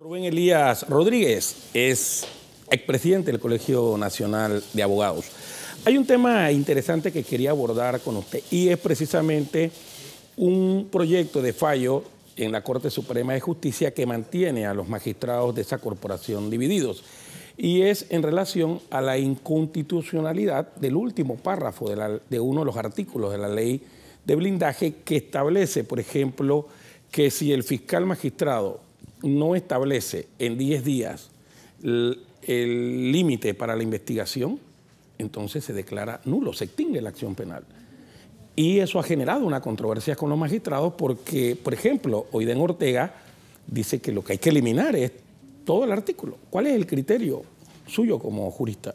Rubén Elías Rodríguez es expresidente del Colegio Nacional de Abogados. Hay un tema interesante que quería abordar con usted y es precisamente un proyecto de fallo en la Corte Suprema de Justicia que mantiene a los magistrados de esa corporación divididos, y es en relación a la inconstitucionalidad del último párrafo de uno de los artículos de la ley de blindaje, que establece, por ejemplo, que si el fiscal magistrado no establece en 10 días el límite para la investigación, entonces se declara nulo, se extingue la acción penal. Y eso ha generado una controversia con los magistrados porque, por ejemplo, Oiden Ortega dice que lo que hay que eliminar es todo el artículo. ¿Cuál es el criterio suyo como jurista?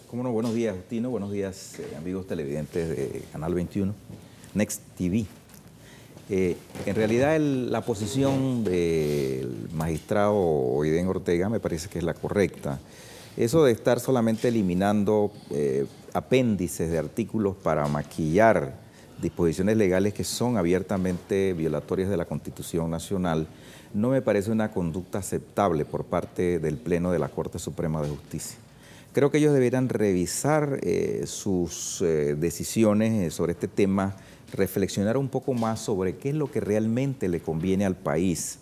Cómo no, buenos días, Justino, buenos días, amigos televidentes de Canal 21, Next TV. En realidad la posición del magistrado Oiden Ortega me parece que es la correcta. Eso de estar solamente eliminando apéndices de artículos para maquillar disposiciones legales que son abiertamente violatorias de la Constitución Nacional no me parece una conducta aceptable por parte del Pleno de la Corte Suprema de Justicia. Creo que ellos deberían revisar sus decisiones sobre este tema, reflexionar un poco más sobre qué es lo que realmente le conviene al país,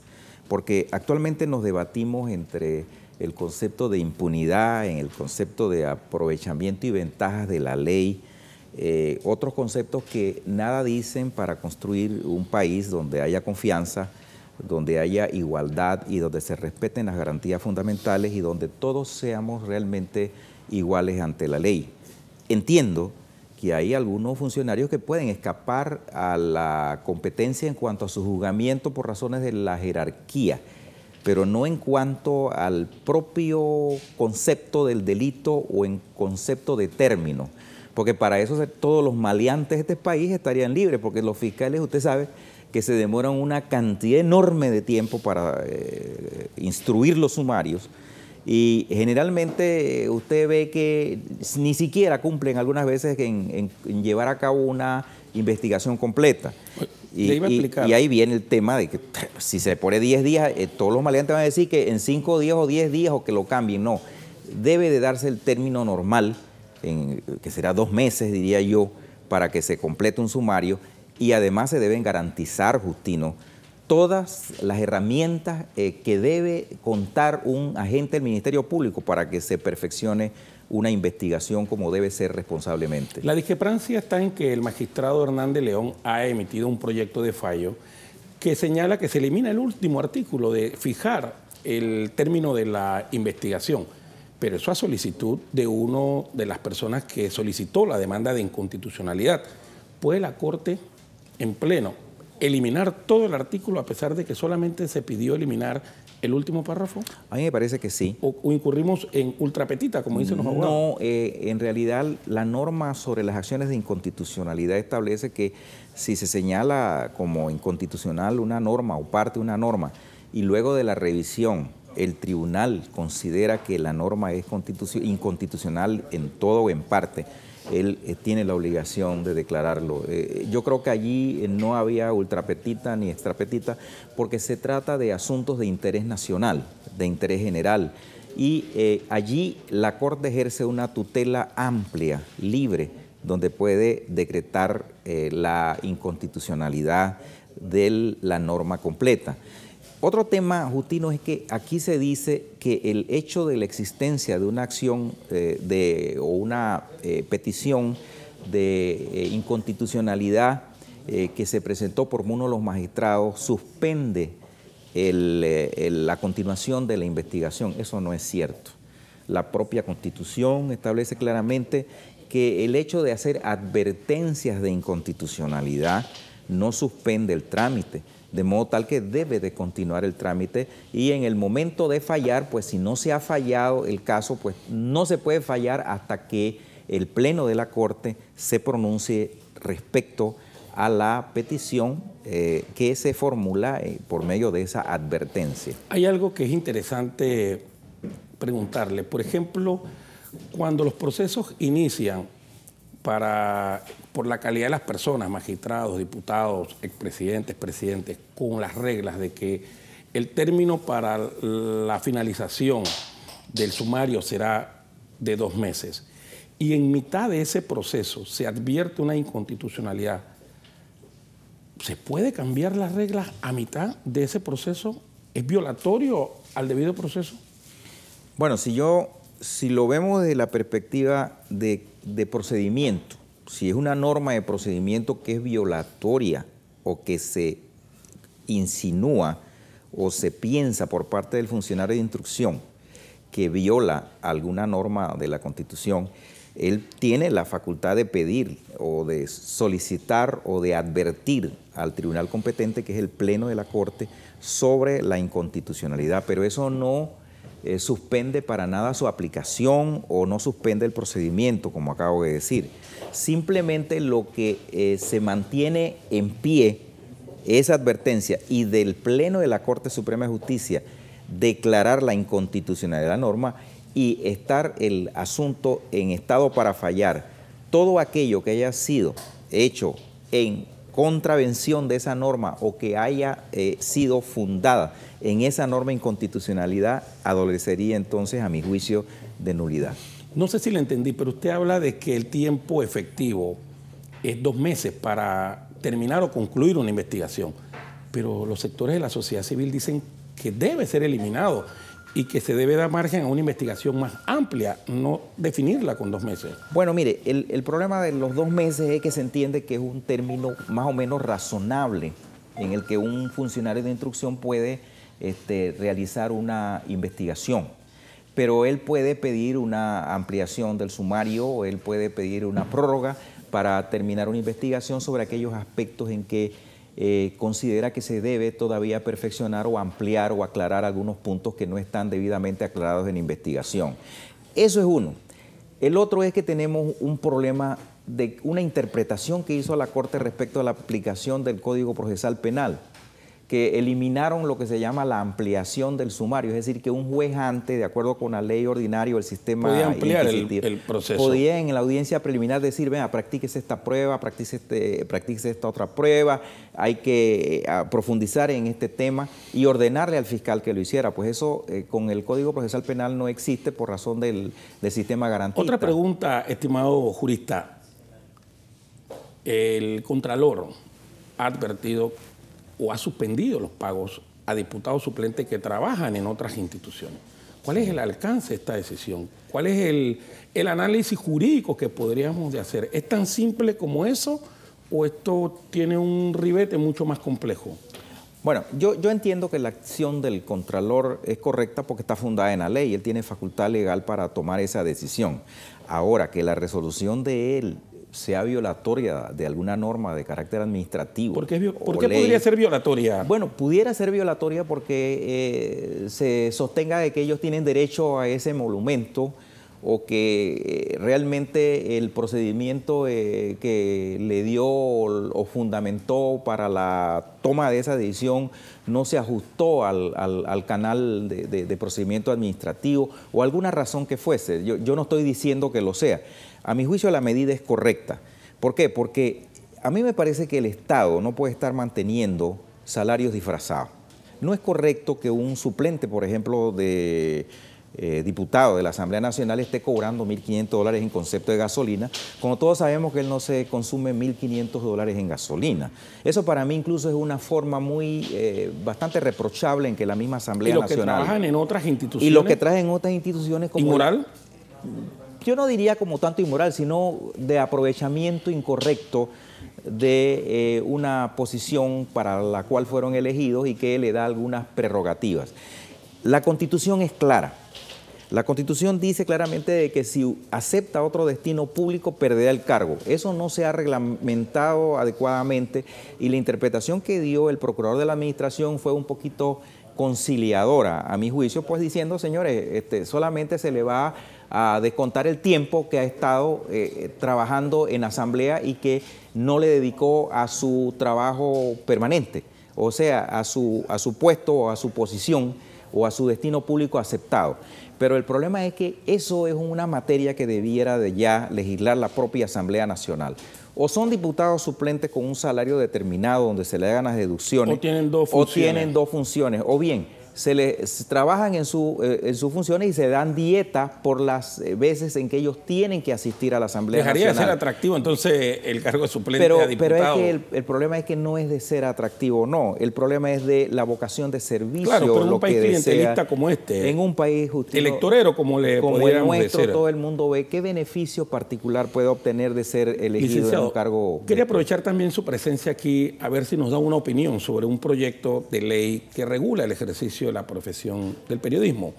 porque actualmente nos debatimos entre el concepto de impunidad, en el concepto de aprovechamiento y ventajas de la ley, otros conceptos que nada dicen para construir un país donde haya confianza, donde haya igualdad y donde se respeten las garantías fundamentales y donde todos seamos realmente iguales ante la ley. Entiendo que hay algunos funcionarios que pueden escapar a la competencia en cuanto a su juzgamiento por razones de la jerarquía, pero no en cuanto al propio concepto del delito o en concepto de término, porque para eso todos los maleantes de este país estarían libres, porque los fiscales, usted sabe, que se demoran una cantidad enorme de tiempo para instruir los sumarios, y generalmente usted ve que ni siquiera cumplen algunas veces en llevar a cabo una investigación completa. Y ahí viene el tema de que si se pone 10 días, todos los maleantes van a decir que en 5 días o 10 días o que lo cambien. No, debe de darse el término normal, que será 2 meses, diría yo, para que se complete un sumario, y además se deben garantizar, Justino, todas las herramientas que debe contar un agente del Ministerio Público para que se perfeccione una investigación como debe ser responsablemente. La discrepancia está en que el magistrado Hernández León ha emitido un proyecto de fallo que señala que se elimina el último artículo de fijar el término de la investigación, pero eso a solicitud de una de las personas que solicitó la demanda de inconstitucionalidad. ¿Puede la Corte en pleno eliminar todo el artículo a pesar de que solamente se pidió eliminar el último párrafo? A mí me parece que sí. ¿O incurrimos en ultrapetita, como dicen los abogados? No, en realidad la norma sobre las acciones de inconstitucionalidad establece que si se señala como inconstitucional una norma o parte de una norma y luego de la revisión el tribunal considera que la norma es inconstitucional en todo o en parte, él tiene la obligación de declararlo. Yo creo que allí no había ultrapetita ni extrapetita, porque se trata de asuntos de interés nacional, de interés general, y allí la Corte ejerce una tutela amplia, libre, donde puede decretar la inconstitucionalidad de la norma completa. Otro tema, Justino, es que aquí se dice que el hecho de la existencia de una acción o una petición de inconstitucionalidad que se presentó por uno de los magistrados suspende la continuación de la investigación. Eso no es cierto. La propia Constitución establece claramente que el hecho de hacer advertencias de inconstitucionalidad no suspende el trámite, de modo tal que debe de continuar el trámite, y en el momento de fallar, pues si no se ha fallado el caso, pues no se puede fallar hasta que el Pleno de la Corte se pronuncie respecto a la petición que se formula por medio de esa advertencia. Hay algo que es interesante preguntarle. Por ejemplo, cuando los procesos inician por la calidad de las personas, magistrados, diputados, expresidentes, presidentes, con las reglas de que el término para la finalización del sumario será de 2 meses y en mitad de ese proceso se advierte una inconstitucionalidad, ¿se puede cambiar las reglas a mitad de ese proceso? ¿Es violatorio al debido proceso? Bueno, si lo vemos desde la perspectiva de procedimiento, si es una norma de procedimiento que es violatoria o que se insinúa o se piensa por parte del funcionario de instrucción que viola alguna norma de la Constitución, él tiene la facultad de pedir o de solicitar o de advertir al tribunal competente, que es el Pleno de la Corte, sobre la inconstitucionalidad, pero eso no suspende para nada su aplicación o no suspende el procedimiento, como acabo de decir. Simplemente lo que se mantiene en pie esa advertencia y del Pleno de la Corte Suprema de Justicia declarar la inconstitucionalidad de la norma y estar el asunto en estado para fallar. Todo aquello que haya sido hecho en contravención de esa norma o que haya sido fundada en esa norma inconstitucionalidad adolecería entonces, a mi juicio, de nulidad. No sé si le entendí, pero usted habla de que el tiempo efectivo es 2 meses para terminar o concluir una investigación, pero los sectores de la sociedad civil dicen que debe ser eliminado y que se debe dar margen a una investigación más amplia, no definirla con 2 meses. Bueno, mire, el problema de los 2 meses es que se entiende que es un término más o menos razonable en el que un funcionario de instrucción puede realizar una investigación, pero él puede pedir una ampliación del sumario o él puede pedir una prórroga para terminar una investigación sobre aquellos aspectos en que considera que se debe todavía perfeccionar o ampliar o aclarar algunos puntos que no están debidamente aclarados en investigación. Eso es uno. El otro es que tenemos un problema de una interpretación que hizo la Corte respecto a la aplicación del Código Procesal Penal, que eliminaron lo que se llama la ampliación del sumario, es decir, que un juez antes, de acuerdo con la ley ordinaria o el sistema podía ampliar el proceso. Podía en la audiencia preliminar decir, venga, practíquese esta prueba, practíquese esta otra prueba, hay que profundizar en este tema y ordenarle al fiscal que lo hiciera. Pues eso con el Código Procesal Penal no existe por razón del sistema garantista. Otra pregunta, estimado jurista. El Contralor ha advertido o ha suspendido los pagos a diputados suplentes que trabajan en otras instituciones. ¿Cuál es el alcance de esta decisión? ¿Cuál es el análisis jurídico que podríamos de hacer? ¿Es tan simple como eso o esto tiene un ribete mucho más complejo? Bueno, yo entiendo que la acción del Contralor es correcta porque está fundada en la ley. Él tiene facultad legal para tomar esa decisión. Ahora, que la resolución de él sea violatoria de alguna norma de carácter administrativo. ¿Por qué podría ser violatoria? Bueno, pudiera ser violatoria porque se sostenga de que ellos tienen derecho a ese emolumento o que realmente el procedimiento que le dio o fundamentó para la toma de esa decisión no se ajustó al canal de procedimiento administrativo o alguna razón que fuese. Yo no estoy diciendo que lo sea. A mi juicio la medida es correcta. ¿Por qué? Porque a mí me parece que el Estado no puede estar manteniendo salarios disfrazados. No es correcto que un suplente, por ejemplo, de diputado de la Asamblea Nacional esté cobrando $1.500 en concepto de gasolina, cuando todos sabemos que él no se consume $1.500 en gasolina. Eso para mí incluso es una forma bastante reprochable en que la misma Asamblea Nacional... Y los que trabajan en otras instituciones... Y los que trabajan en otras instituciones como... ¿Inmoral? Yo no diría como tanto inmoral, sino de aprovechamiento incorrecto de una posición para la cual fueron elegidos y que le da algunas prerrogativas. La Constitución es clara. La Constitución dice claramente de que si acepta otro destino público perderá el cargo. Eso no se ha reglamentado adecuadamente y la interpretación que dio el procurador de la Administración fue un poquito conciliadora, a mi juicio, pues diciendo, señores, solamente se le va a descontar el tiempo que ha estado trabajando en asamblea y que no le dedicó a su trabajo permanente, o sea, a su puesto o a su posición o a su destino público aceptado. Pero el problema es que eso es una materia que debiera de ya legislar la propia Asamblea Nacional. o son diputados suplentes con un salario determinado donde se le hagan las deducciones. O tienen dos funciones. O bien, se trabajan en sus funciones y se dan dieta por las veces en que ellos tienen que asistir a la Asamblea Nacional. Dejaría de ser atractivo entonces el cargo de suplente a diputado. Pero es que el problema es que no es de ser atractivo, no. El problema es de la vocación de servicio. Claro, pero en un país clientelista como este. En un país justino, electorero como el nuestro, decir. Todo el mundo ve qué beneficio particular puede obtener de ser elegido en un cargo. Quería aprovechar también su presencia aquí a ver si nos da una opinión sobre un proyecto de ley que regula el ejercicio de la profesión del periodismo,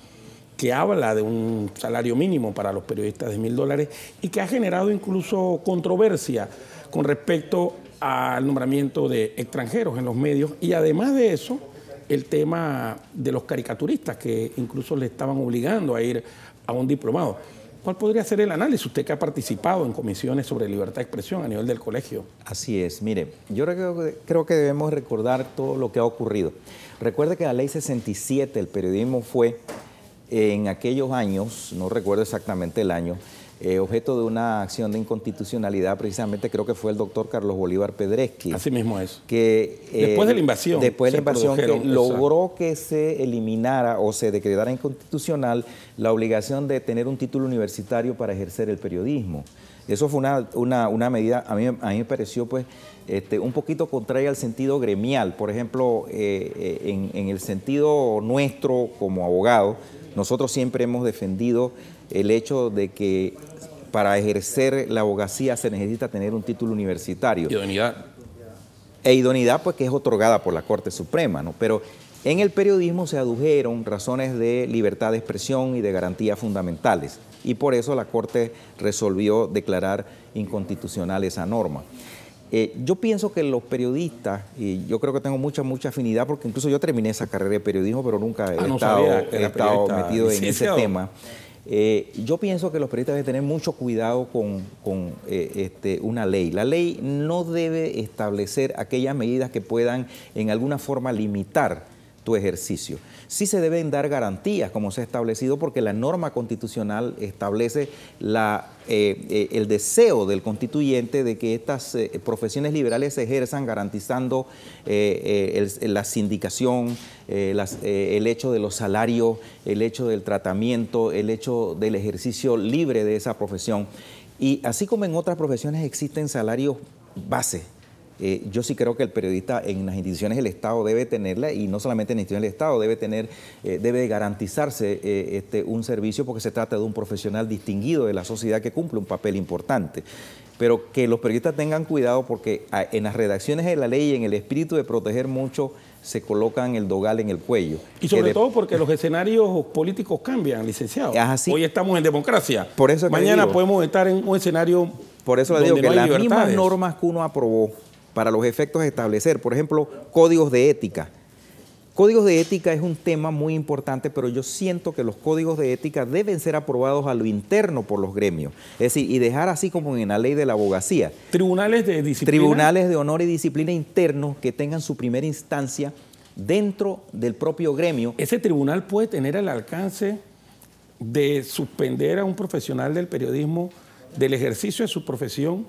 que habla de un salario mínimo para los periodistas de $1.000 y que ha generado incluso controversia con respecto al nombramiento de extranjeros en los medios, y además de eso, el tema de los caricaturistas que incluso le estaban obligando a ir a un diplomado. ¿Cuál podría ser el análisis? Usted que ha participado en comisiones sobre libertad de expresión a nivel del colegio. Así es. Mire, yo creo que debemos recordar todo lo que ha ocurrido. Recuerde que la ley 67, el periodismo fue en aquellos años, no recuerdo exactamente el año, objeto de una acción de inconstitucionalidad, precisamente creo que fue el doctor Carlos Bolívar Pedreschi. Así mismo es. Que, después de la invasión. Después de la invasión, que logró que se eliminara o se decretara inconstitucional la obligación de tener un título universitario para ejercer el periodismo. Eso fue una medida, a mí me pareció pues un poquito contraria al sentido gremial. Por ejemplo, en el sentido nuestro como abogados, nosotros siempre hemos defendido el hecho de que para ejercer la abogacía se necesita tener un título universitario. Idoneidad. E idoneidad pues que es otorgada por la Corte Suprema, ¿no? Pero en el periodismo se adujeron razones de libertad de expresión y de garantías fundamentales, y por eso la Corte resolvió declarar inconstitucional esa norma. Yo pienso que los periodistas, y yo creo que tengo mucha afinidad, porque incluso yo terminé esa carrera de periodismo, pero nunca he estado metido en ese tema. Yo pienso que los periodistas deben tener mucho cuidado con una ley. La ley no debe establecer aquellas medidas que puedan en alguna forma limitar tu ejercicio. Sí se deben dar garantías, como se ha establecido, porque la norma constitucional establece el deseo del constituyente de que estas profesiones liberales se ejerzan garantizando la sindicación, el hecho de los salarios, el hecho del tratamiento, el hecho del ejercicio libre de esa profesión. Y así como en otras profesiones existen salarios base, yo sí creo que el periodista en las instituciones del Estado debe tenerla, y no solamente en las instituciones del Estado, debe garantizarse un servicio, porque se trata de un profesional distinguido de la sociedad que cumple un papel importante. Pero que los periodistas tengan cuidado, porque en las redacciones de la ley y en el espíritu de proteger mucho se colocan el dogal en el cuello. Y sobre todo porque los escenarios políticos cambian, licenciado. Hoy estamos en democracia. Por eso mañana podemos estar en un escenario. Por eso le digo que las mismas normas que uno aprobó para los efectos de establecer, por ejemplo, códigos de ética. Códigos de ética es un tema muy importante, pero yo siento que los códigos de ética deben ser aprobados a lo interno por los gremios. Es decir, y dejar así como en la ley de la abogacía. Tribunales de disciplina. Tribunales de honor y disciplina internos que tengan su primera instancia dentro del propio gremio. Ese tribunal puede tener el alcance de suspender a un profesional del periodismo del ejercicio de su profesión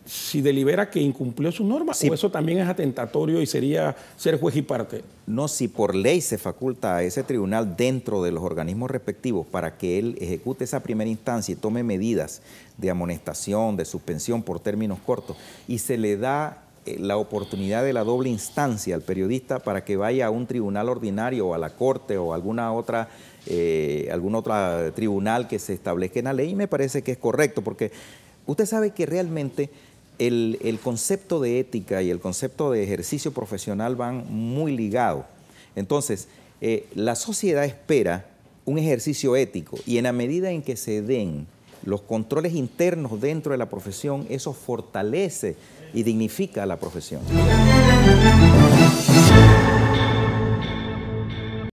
si delibera que incumplió sus normas, sí. ¿O eso también es atentatorio y sería ser juez y parte? No, si por ley se faculta a ese tribunal dentro de los organismos respectivos para que él ejecute esa primera instancia y tome medidas de amonestación, de suspensión por términos cortos, y se le da la oportunidad de la doble instancia al periodista para que vaya a un tribunal ordinario o a la corte o algún otro tribunal que se establezca en la ley, me parece que es correcto, porque usted sabe que realmente el concepto de ética y el concepto de ejercicio profesional van muy ligados. Entonces, la sociedad espera un ejercicio ético, y en la medida en que se den los controles internos dentro de la profesión, eso fortalece y dignifica a la profesión.